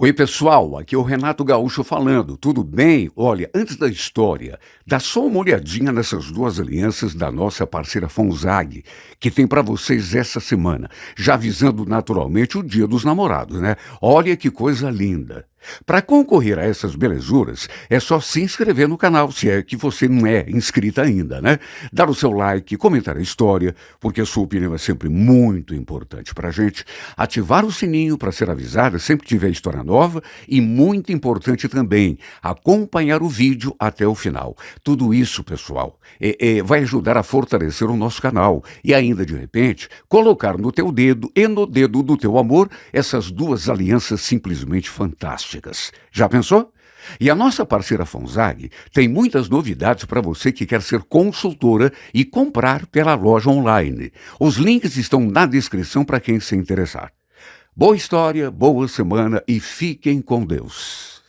Oi, pessoal, aqui é o Renato Gaúcho falando. Tudo bem? Olha, antes da história, dá só uma olhadinha nessas duas alianças da nossa parceira Fonzag, que tem para vocês essa semana, já avisando naturalmente o Dia dos Namorados, né? Olha que coisa linda. Para concorrer a essas belezuras, é só se inscrever no canal, se é que você não é inscrita ainda, né? Dar o seu like, comentar a história, porque a sua opinião é sempre muito importante para a gente. Ativar o sininho para ser avisada sempre que tiver história nova e, muito importante também, acompanhar o vídeo até o final. Tudo isso, pessoal, vai ajudar a fortalecer o nosso canal e ainda, de repente, colocar no teu dedo e no dedo do teu amor essas duas alianças simplesmente fantásticas. Já pensou? E a nossa parceira Fonzag tem muitas novidades para você que quer ser consultora e comprar pela loja online. Os links estão na descrição para quem se interessar. Boa história, boa semana e fiquem com Deus.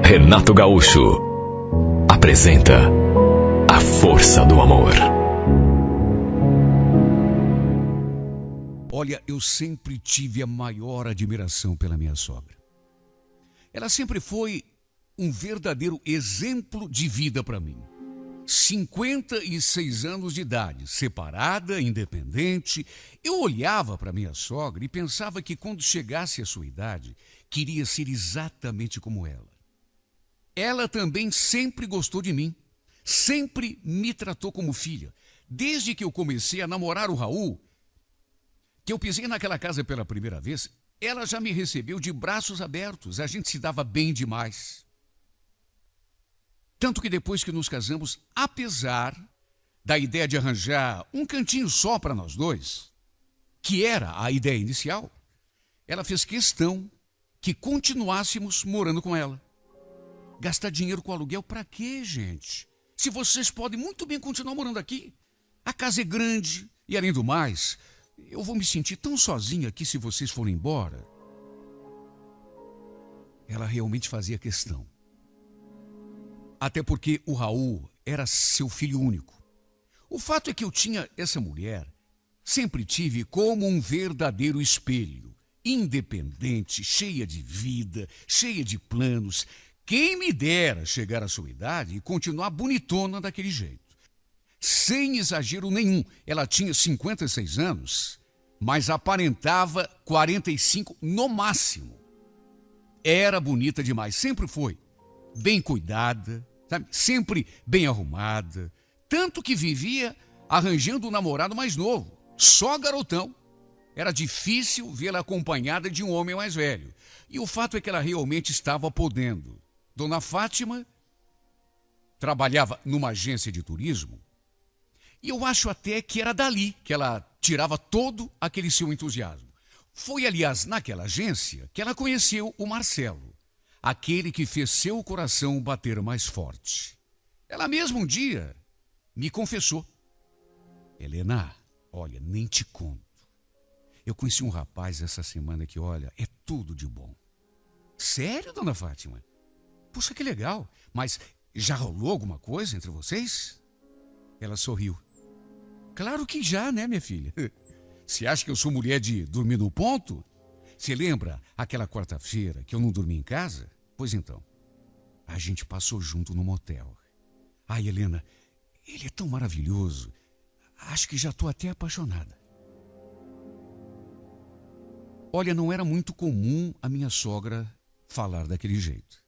Renato Gaúcho apresenta A Força do Amor. Olha, eu sempre tive a maior admiração pela minha sogra. Ela sempre foi um verdadeiro exemplo de vida para mim. 56 anos de idade, separada, independente. Eu olhava para minha sogra e pensava que quando chegasse a sua idade, queria ser exatamente como ela. Ela também sempre gostou de mim, sempre me tratou como filha. Desde que eu comecei a namorar o Raul, que eu pisei naquela casa pela primeira vez, ela já me recebeu de braços abertos. A gente se dava bem demais. Tanto que depois que nos casamos, apesar da ideia de arranjar um cantinho só para nós dois, que era a ideia inicial, ela fez questão que continuássemos morando com ela. Gastar dinheiro com aluguel para quê, gente? Se vocês podem muito bem continuar morando aqui. A casa é grande e, além do mais, eu vou me sentir tão sozinha aqui se vocês forem embora. Ela realmente fazia questão. Até porque o Raul era seu filho único. O fato é que eu tinha essa mulher, sempre tive como um verdadeiro espelho. Independente, cheia de vida, cheia de planos. Quem me dera chegar à sua idade e continuar bonitona daquele jeito. Sem exagero nenhum, ela tinha 56 anos, mas aparentava 45 no máximo. Era bonita demais, sempre foi. Bem cuidada, sabe? Sempre bem arrumada. Tanto que vivia arranjando um namorado mais novo, só garotão. Era difícil vê-la acompanhada de um homem mais velho. E o fato é que ela realmente estava podendo. Dona Fátima trabalhava numa agência de turismo. E eu acho até que era dali que ela tirava todo aquele seu entusiasmo. Foi, aliás, naquela agência que ela conheceu o Marcelo, aquele que fez seu coração bater mais forte. Ela mesma um dia me confessou. Helena, olha, nem te conto. Eu conheci um rapaz essa semana que, olha, é tudo de bom. Sério, dona Fátima? Puxa, que legal. Mas já rolou alguma coisa entre vocês? Ela sorriu. Claro que já, né, minha filha? Você acha que eu sou mulher de dormir no ponto? Você lembra aquela quarta-feira que eu não dormi em casa? Pois então, a gente passou junto no motel. Ai, Helena, ele é tão maravilhoso. Acho que já estou até apaixonada. Olha, não era muito comum a minha sogra falar daquele jeito.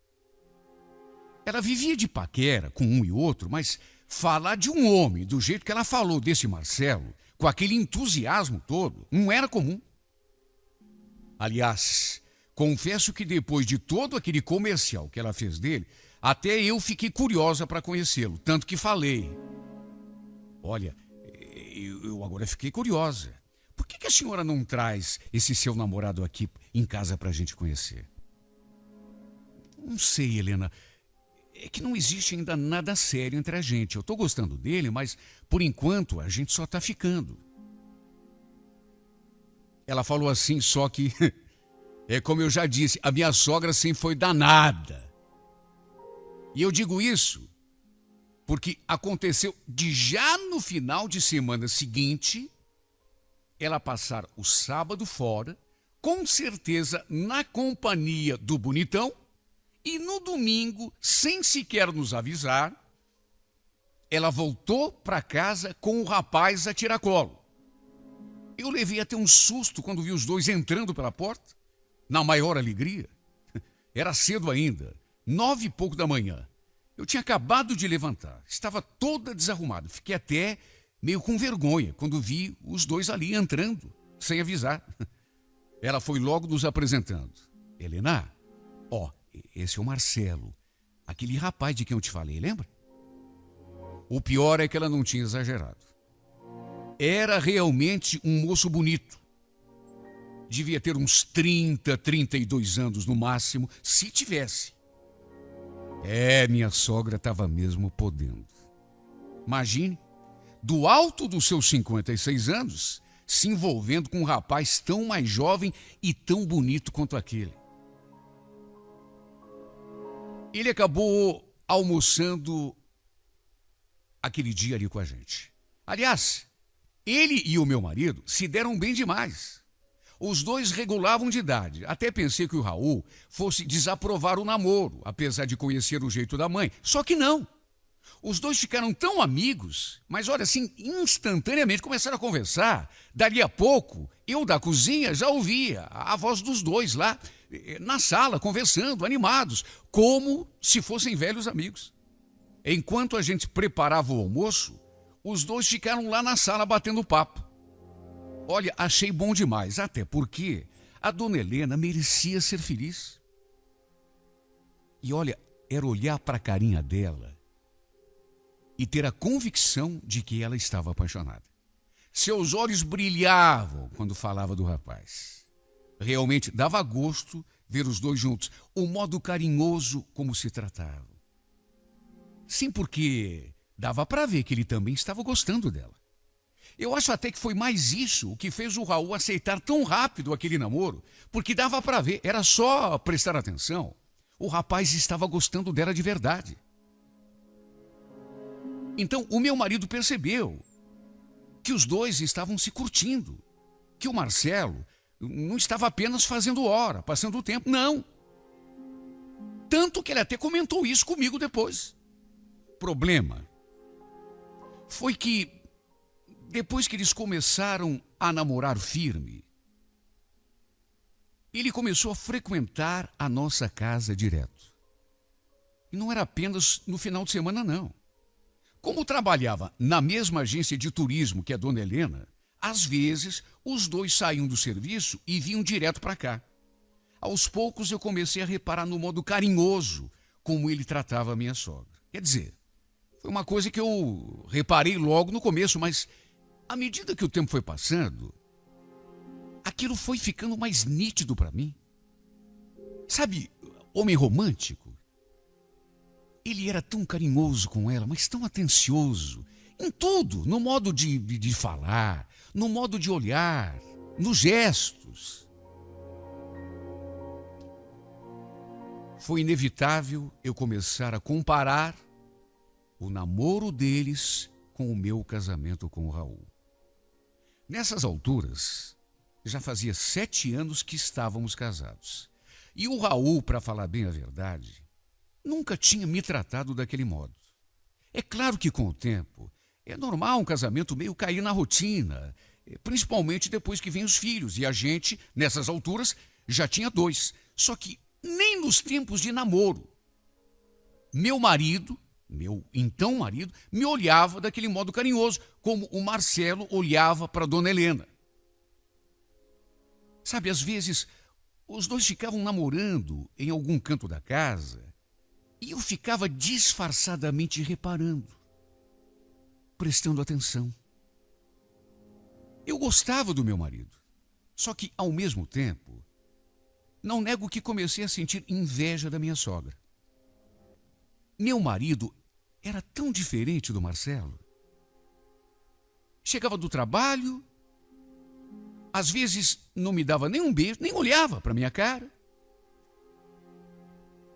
Ela vivia de paquera com um e outro, mas falar de um homem do jeito que ela falou desse Marcelo, com aquele entusiasmo todo, não era comum. Aliás, confesso que depois de todo aquele comercial que ela fez dele, até eu fiquei curiosa para conhecê-lo, tanto que falei. Olha, eu agora fiquei curiosa. Por que a senhora não traz esse seu namorado aqui em casa para a gente conhecer? Não sei, Helena. É que não existe ainda nada sério entre a gente. Eu estou gostando dele, mas por enquanto a gente só está ficando. Ela falou assim, só que, é como eu já disse, a minha sogra sempre foi danada. E eu digo isso porque aconteceu de já no final de semana seguinte ela passar o sábado fora, com certeza na companhia do bonitão, e no domingo, sem sequer nos avisar, ela voltou para casa com o rapaz a tiracolo. Eu levei até um susto quando vi os dois entrando pela porta, na maior alegria. Era cedo ainda, 9 e pouco da manhã. Eu tinha acabado de levantar, estava toda desarrumada. Fiquei até meio com vergonha quando vi os dois ali entrando, sem avisar. Ela foi logo nos apresentando. Helena, esse é o Marcelo, aquele rapaz de quem eu te falei, lembra? O pior é que ela não tinha exagerado. Era realmente um moço bonito. Devia ter uns 30, 32 anos no máximo, se tivesse. Minha sogra estava mesmo podendo. Imagine, do alto dos seus 56 anos, se envolvendo com um rapaz tão mais jovem e tão bonito quanto aquele. Ele acabou almoçando aquele dia ali com a gente. Aliás, ele e o meu marido se deram bem demais. Os dois regulavam de idade. Até pensei que o Raul fosse desaprovar o namoro, apesar de conhecer o jeito da mãe. Só que não. Os dois ficaram tão amigos, mas olha assim, instantaneamente começaram a conversar. Dali a pouco, eu da cozinha já ouvia a voz dos dois lá, na sala, conversando, animados, como se fossem velhos amigos. Enquanto a gente preparava o almoço, os dois ficaram lá na sala batendo papo. Olha, achei bom demais, até porque a dona Helena merecia ser feliz. E olha, era olhar para a carinha dela e ter a convicção de que ela estava apaixonada. Seus olhos brilhavam quando falava do rapaz. Realmente dava gosto ver os dois juntos, o modo carinhoso como se tratavam. Sim, porque dava para ver que ele também estava gostando dela. Eu acho até que foi mais isso o que fez o Raul aceitar tão rápido aquele namoro, porque dava para ver, era só prestar atenção. O rapaz estava gostando dela de verdade. Então, o meu marido percebeu que os dois estavam se curtindo, que o Marcelo não estava apenas fazendo hora, passando o tempo, não. Tanto que ele até comentou isso comigo depois. O problema foi que, depois que eles começaram a namorar firme, ele começou a frequentar a nossa casa direto. E não era apenas no final de semana, não. Como trabalhava na mesma agência de turismo que a dona Helena, às vezes os dois saíam do serviço e vinham direto para cá. Aos poucos eu comecei a reparar no modo carinhoso como ele tratava a minha sogra. Quer dizer, foi uma coisa que eu reparei logo no começo, mas à medida que o tempo foi passando, aquilo foi ficando mais nítido para mim. Sabe, homem romântico? Ele era tão carinhoso com ela, mas tão atencioso. Em tudo, no modo de falar, no modo de olhar, nos gestos. Foi inevitável eu começar a comparar o namoro deles com o meu casamento com o Raul. Nessas alturas, já fazia 7 anos que estávamos casados. E o Raul, para falar bem a verdade, nunca tinha me tratado daquele modo. É claro que com o tempo, é normal um casamento meio cair na rotina, principalmente depois que vêm os filhos. E a gente, nessas alturas, já tinha 2. Só que nem nos tempos de namoro, meu então marido, me olhava daquele modo carinhoso, como o Marcelo olhava para a dona Helena. Sabe, às vezes, os dois ficavam namorando em algum canto da casa e eu ficava disfarçadamente reparando, prestando atenção. Eu gostava do meu marido, só que, ao mesmo tempo, não nego que comecei a sentir inveja da minha sogra. Meu marido era tão diferente do Marcelo. Chegava do trabalho, às vezes não me dava nem um beijo, nem olhava para minha cara.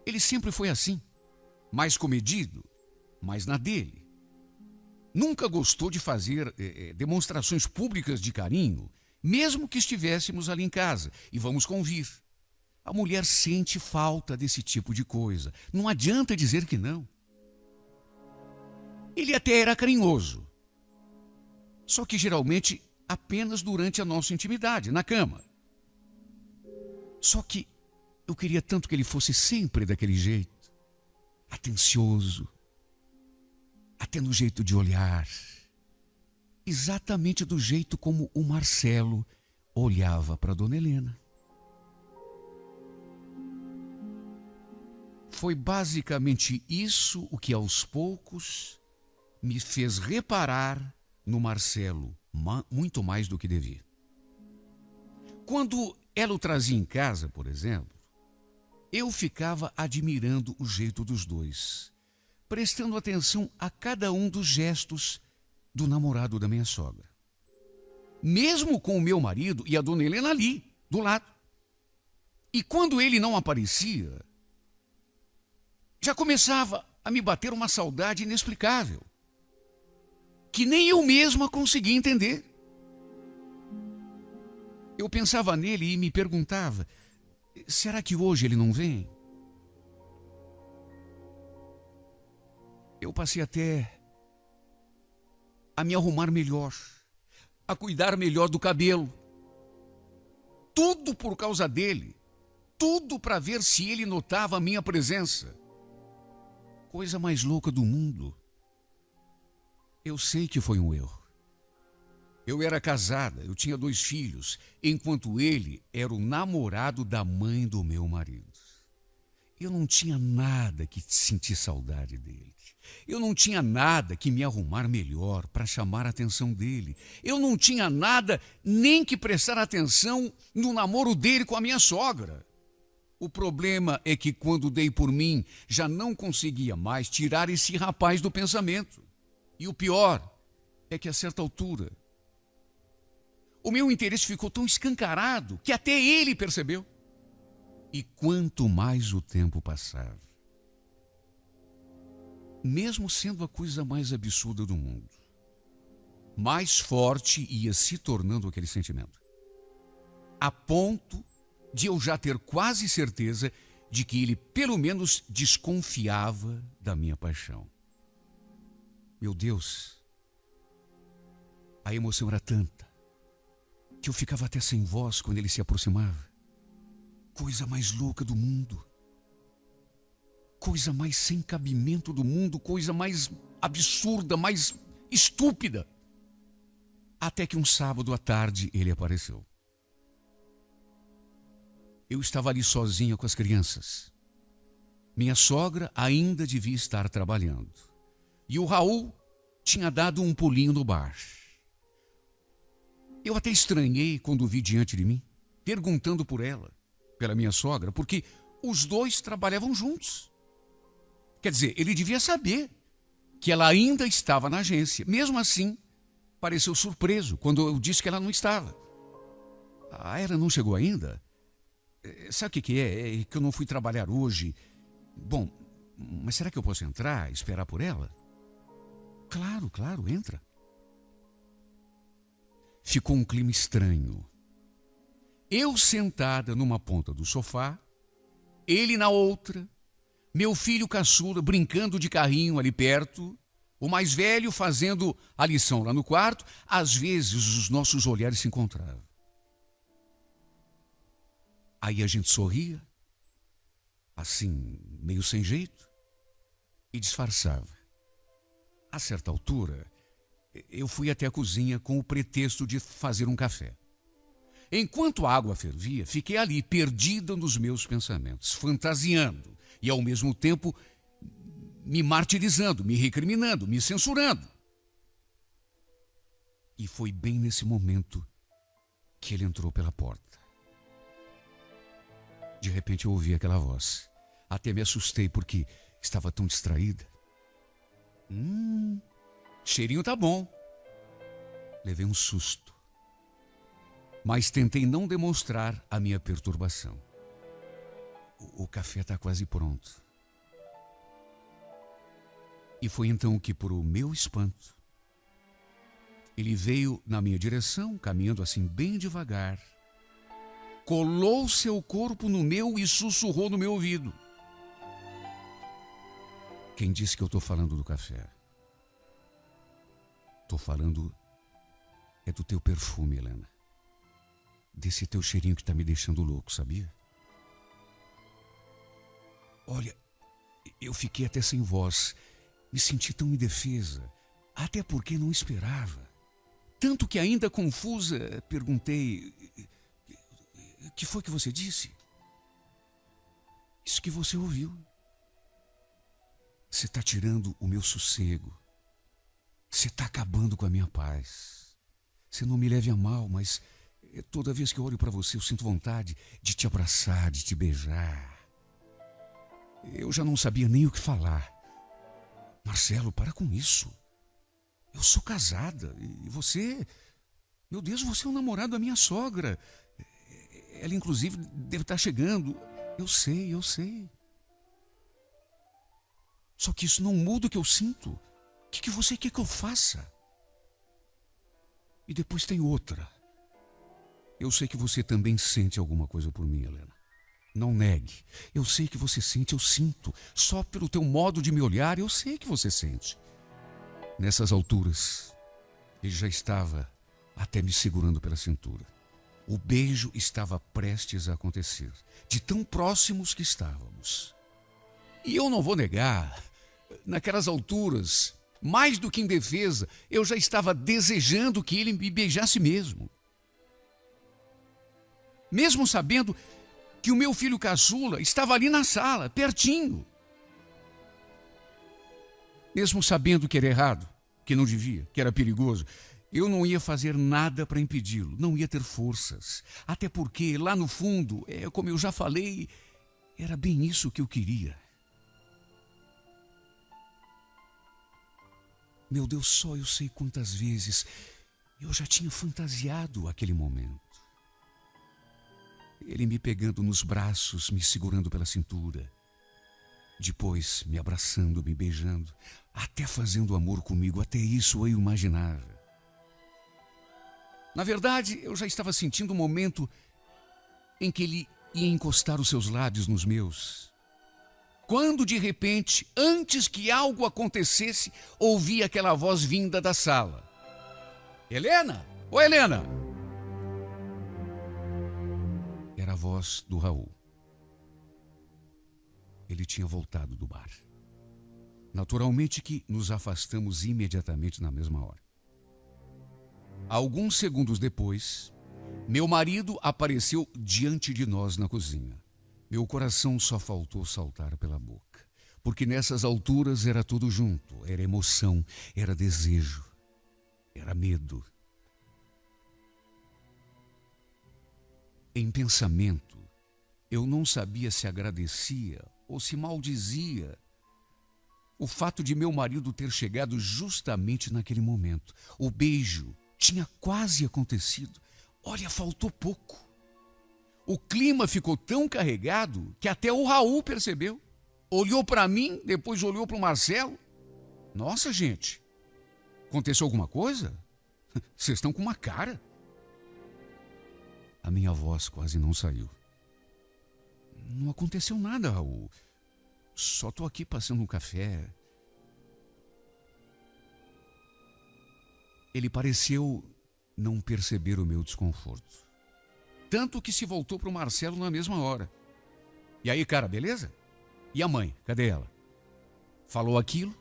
Ele sempre foi assim, mais comedido, mais na dele. Nunca gostou de fazer demonstrações públicas de carinho mesmo que estivéssemos ali em casa e vamos convir. A mulher sente falta desse tipo de coisa. Não adianta dizer que não. Ele até era carinhoso. Só que geralmente apenas durante a nossa intimidade, na cama. Só que eu queria tanto que ele fosse sempre daquele jeito. Atencioso. Até no jeito de olhar. Exatamente do jeito como o Marcelo olhava para a Dona Helena. Foi basicamente isso o que aos poucos me fez reparar no Marcelo muito mais do que devia. Quando ela o trazia em casa, por exemplo, eu ficava admirando o jeito dos dois, prestando atenção a cada um dos gestos do namorado da minha sogra. Mesmo com o meu marido e a Dona Helena ali, do lado. E quando ele não aparecia, já começava a me bater uma saudade inexplicável, que nem eu mesma conseguia entender. Eu pensava nele e me perguntava, será que hoje ele não vem? Eu passei até a me arrumar melhor, a cuidar melhor do cabelo. Tudo por causa dele. Tudo para ver se ele notava a minha presença. Coisa mais louca do mundo. Eu sei que foi um erro. Eu era casada, eu tinha 2 filhos, enquanto ele era o namorado da mãe do meu marido. Eu não tinha nada que sentir saudade dele. Eu não tinha nada que me arrumar melhor para chamar a atenção dele. Eu não tinha nada nem que prestar atenção no namoro dele com a minha sogra. O problema é que quando dei por mim, já não conseguia mais tirar esse rapaz do pensamento. E o pior é que a certa altura, o meu interesse ficou tão escancarado que até ele percebeu. E quanto mais o tempo passava, mesmo sendo a coisa mais absurda do mundo, mais forte ia se tornando aquele sentimento. A ponto de eu já ter quase certeza de que ele pelo menos desconfiava da minha paixão. Meu Deus, a emoção era tanta que eu ficava até sem voz quando ele se aproximava. Coisa mais louca do mundo. Coisa mais sem cabimento do mundo, coisa mais absurda, mais estúpida. Até que um sábado à tarde ele apareceu. Eu estava ali sozinha com as crianças. Minha sogra ainda devia estar trabalhando. E o Raul tinha dado um pulinho no bar. Eu até estranhei quando o vi diante de mim, perguntando por ela, pela minha sogra, porque os dois trabalhavam juntos. Quer dizer, ele devia saber que ela ainda estava na agência. Mesmo assim, pareceu surpreso quando eu disse que ela não estava. Ah, ela não chegou ainda? Sabe o que é? É que eu não fui trabalhar hoje. Bom, mas será que eu posso entrar e esperar por ela? Claro, claro, entra. Ficou um clima estranho. Eu sentada numa ponta do sofá, ele na outra, meu filho caçula brincando de carrinho ali perto, o mais velho fazendo a lição lá no quarto. Às vezes os nossos olhares se encontravam. Aí a gente sorria, assim, meio sem jeito, e disfarçava. A certa altura, eu fui até a cozinha com o pretexto de fazer um café. Enquanto a água fervia, fiquei ali, perdida nos meus pensamentos, fantasiando e, ao mesmo tempo, me martirizando, me recriminando, me censurando. E foi bem nesse momento que ele entrou pela porta. De repente eu ouvi aquela voz. Até me assustei porque estava tão distraída. Cheirinho tá bom. Levei um susto. Mas tentei não demonstrar a minha perturbação. O café está quase pronto. E foi então que, por o meu espanto, Ele veio na minha direção, caminhando assim bem devagar. Colou seu corpo no meu e sussurrou no meu ouvido. Quem disse que eu estou falando do café? Estou falando é do teu perfume, Helena. Desse teu cheirinho que está me deixando louco, sabia? Olha, eu fiquei até sem voz. Me senti tão indefesa, até porque não esperava. Tanto que ainda confusa, perguntei: o que foi que você disse? Isso que você ouviu. Você está tirando o meu sossego. Você está acabando com a minha paz. Você não me leve a mal, mas toda vez que eu olho para você, eu sinto vontade de te abraçar, de te beijar. Eu já não sabia nem o que falar. Marcelo, para com isso. Eu sou casada e você... Meu Deus, você é o namorado da minha sogra. Ela, inclusive, deve estar chegando. Eu sei. Só que isso não muda o que eu sinto. O que você quer que eu faça? E depois tem outra. Eu sei que você também sente alguma coisa por mim, Helena. Não negue. Eu sei que você sente, eu sinto. Só pelo teu modo de me olhar, eu sei que você sente. Nessas alturas, ele já estava até me segurando pela cintura. O beijo estava prestes a acontecer, de tão próximos que estávamos. E eu não vou negar, naquelas alturas, mais do que em defesa, eu já estava desejando que ele me beijasse mesmo. Mesmo sabendo que o meu filho caçula estava ali na sala, pertinho. Mesmo sabendo que era errado, que não devia, que era perigoso, eu não ia fazer nada para impedi-lo, não ia ter forças. Até porque, lá no fundo, como eu já falei, era bem isso que eu queria. Meu Deus, só eu sei quantas vezes eu já tinha fantasiado aquele momento. Ele me pegando nos braços, me segurando pela cintura. Depois me abraçando, me beijando, até fazendo amor comigo, até isso eu imaginava. Na verdade, eu já estava sentindo o momento em que ele ia encostar os seus lábios nos meus. Quando, de repente, antes que algo acontecesse, ouvi aquela voz vinda da sala. Helena! Ô, Helena! Era a voz do Raul. Ele tinha voltado do bar. Naturalmente que nos afastamos imediatamente na mesma hora. Alguns segundos depois, meu marido apareceu diante de nós na cozinha. Meu coração só faltou saltar pela boca, porque nessas alturas era tudo junto. Era emoção, era desejo, era medo. Em pensamento, eu não sabia se agradecia ou se maldizia o fato de meu marido ter chegado justamente naquele momento. O beijo tinha quase acontecido. Olha, faltou pouco. O clima ficou tão carregado que até o Raul percebeu. Olhou para mim, depois olhou para o Marcelo. Nossa, gente, aconteceu alguma coisa? Vocês estão com uma cara. A minha voz quase não saiu. Não aconteceu nada, Raul. Só estou aqui passando um café. Ele pareceu não perceber o meu desconforto. Tanto que se voltou para o Marcelo na mesma hora. E aí, cara, beleza? E a mãe, cadê ela? Falou aquilo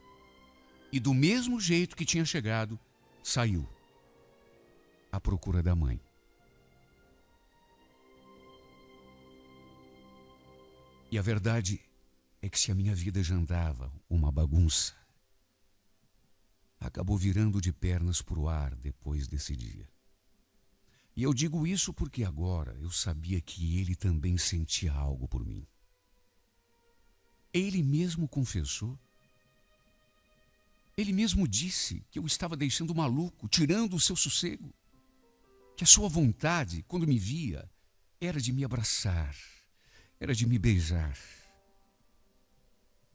e do mesmo jeito que tinha chegado, saiu à procura da mãe. E a verdade é que se a minha vida já andava uma bagunça, acabou virando de pernas para o ar depois desse dia. E eu digo isso porque agora eu sabia que ele também sentia algo por mim. Ele mesmo confessou. Ele mesmo disse que eu estava deixando maluco, tirando o seu sossego. Que a sua vontade, quando me via, era de me abraçar, era de me beijar.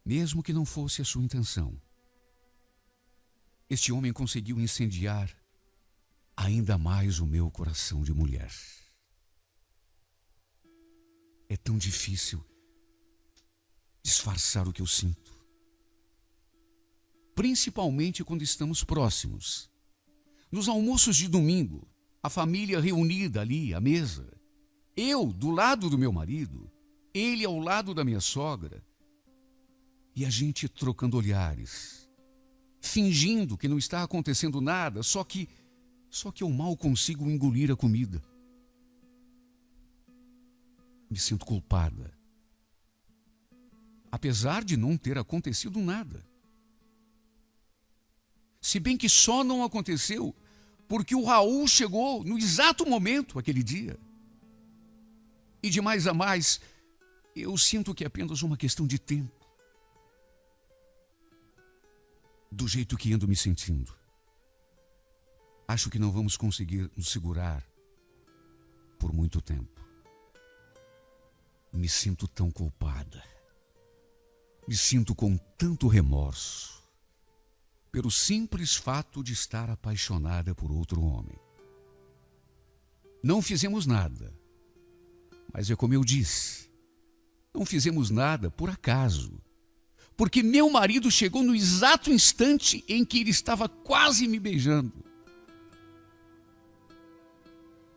Mesmo que não fosse a sua intenção. Este homem conseguiu incendiar ainda mais o meu coração de mulher. É tão difícil disfarçar o que eu sinto, principalmente quando estamos próximos. Nos almoços de domingo, a família reunida ali à mesa, eu do lado do meu marido, ele ao lado da minha sogra, e a gente trocando olhares, fingindo que não está acontecendo nada, só que eu mal consigo engolir a comida. Me sinto culpada, apesar de não ter acontecido nada. Se bem que só não aconteceu porque o Raul chegou no exato momento aquele dia. E de mais a mais, eu sinto que é apenas uma questão de tempo. Do jeito que ando me sentindo, acho que não vamos conseguir nos segurar por muito tempo. Me sinto tão culpada. Me sinto com tanto remorso pelo simples fato de estar apaixonada por outro homem. Não fizemos nada, mas é como eu disse, não fizemos nada por acaso, porque meu marido chegou no exato instante em que ele estava quase me beijando.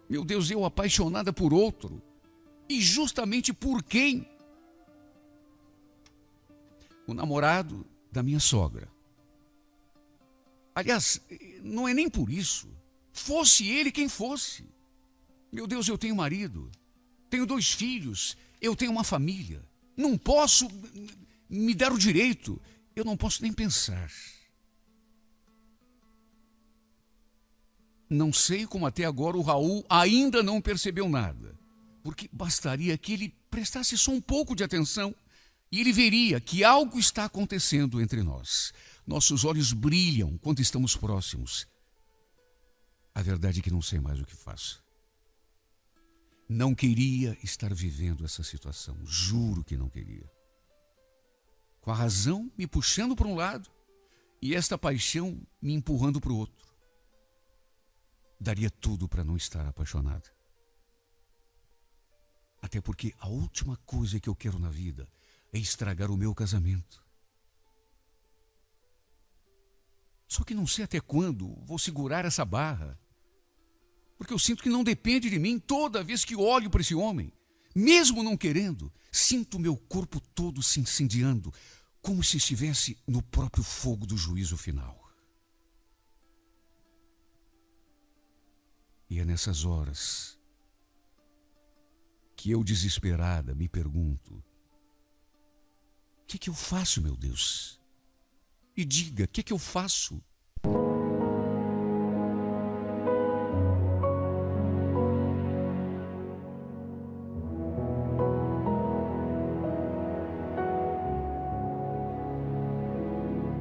Meu Deus, eu apaixonada por outro, e justamente por quem? O namorado da minha sogra. Aliás, não é nem por isso. Fosse ele quem fosse. Meu Deus, eu tenho marido, tenho 2 filhos, eu tenho uma família. Não posso me dar o direito, eu não posso nem pensar. Não sei como até agora o Raul ainda não percebeu nada, porque bastaria que ele prestasse só um pouco de atenção e ele veria que algo está acontecendo entre nós. Nossos olhos brilham quando estamos próximos. A verdade é que não sei mais o que faço. Não queria estar vivendo essa situação, juro que não queria. Com a razão me puxando para um lado e esta paixão me empurrando para o outro. Daria tudo para não estar apaixonada. Até porque a última coisa que eu quero na vida é estragar o meu casamento. Só que não sei até quando vou segurar essa barra. Porque eu sinto que não depende de mim toda vez que olho para esse homem. Mesmo não querendo, sinto meu corpo todo se incendiando, como se estivesse no próprio fogo do juízo final. E é nessas horas que eu, desesperada, me pergunto: o que eu faço, meu Deus? E diga, o que eu faço?